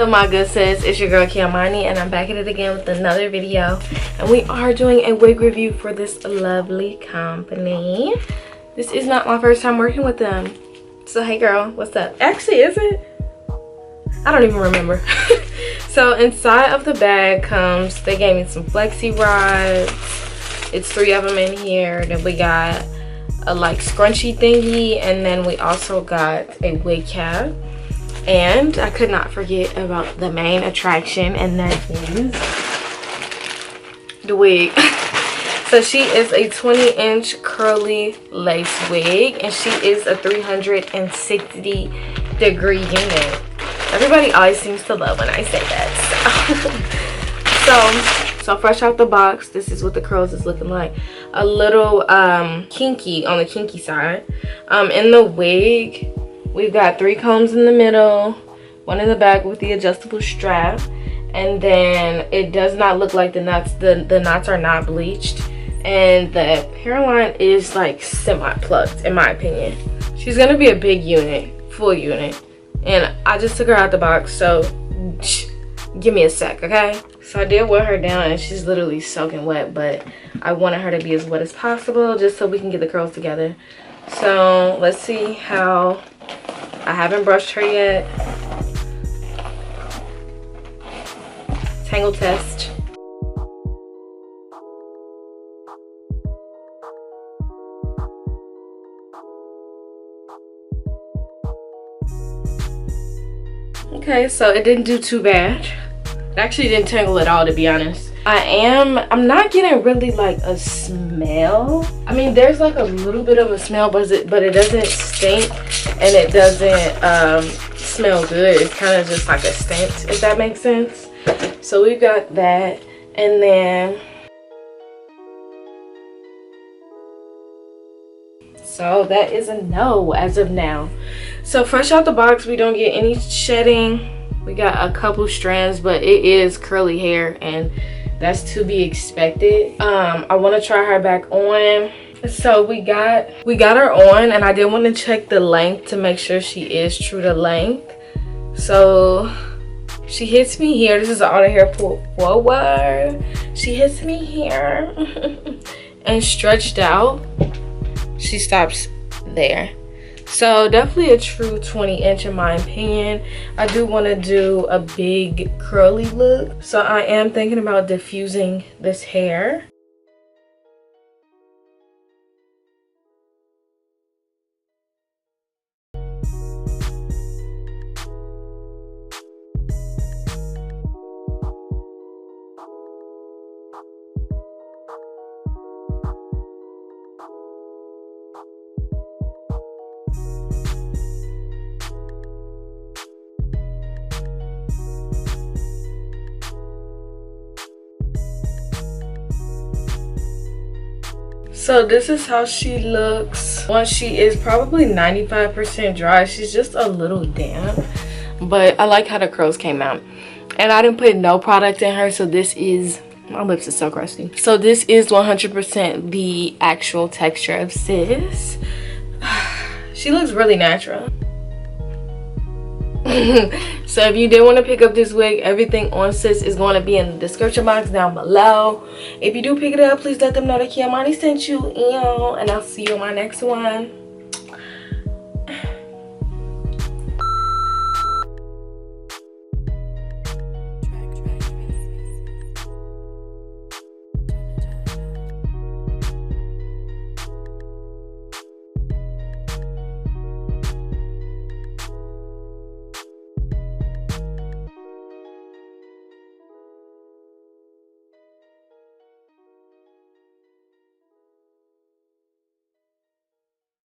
up, my good sis? It's your girl Kiamani, and I'm back at it again with another video. And we are doing a wig review for this lovely company. This is not my first time working with them. So hey girl, what's up? Actually, is it? I don't even remember. So inside of the bag comes, they gave me some flexi rods. It's 3 of them in here. Then we got a like scrunchy thingy, and then we also got a wig cap. And I could not forget about the main attraction, and that is the wig. So she is a 20-inch curly lace wig, and she is a 360-degree unit. Everybody always seems to love when I say that. So fresh out the box, this is what the curls is looking like. A little kinky on the kinky side. In the wig, we've got 3 combs in the middle, 1 in the back with the adjustable strap, and then it does not look like the knots. The knots are not bleached, and the hairline is like semi-plucked in my opinion. She's gonna be a big unit, full unit, and I just took her out the box, so give me a sec, okay? So I did wet her down, and she's literally soaking wet, but I wanted her to be as wet as possible just so we can get the curls together. So let's see how. I haven't brushed her yet. Tangle test. Okay, so it didn't do too bad. It actually didn't tangle at all, to be honest. I'm not getting really like a smell. I mean, there's like a little bit of a smell, but it doesn't stink, and it doesn't smell good. It's kind of just like a stench, if that makes sense. So we've got that, and then so that is a no as of now. So fresh out the box, we don't get any shedding. We got a couple strands, but it is curly hair, and that's to be expected. I want to try her back on. So we got her on, and I did want to check the length to make sure she is true to length. So she hits me here. This is all the hair pulled forward. She hits me here and stretched out. She stops there. So definitely a true 20-inch in my opinion. I do want to do a big curly look, so I am thinking about diffusing this hair. So this is how she looks once she is probably 95% dry. She's just a little damp, but I like how the curls came out. And I didn't put no product in her, so this is, my lips are so crusty. So this is 100% the actual texture of sis. She looks really natural. So if you did want to pick up this wig, everything on sis is going to be in the description box down below. If you do pick it up, please let them know that Kiamani sent you, and I'll see you in my next one.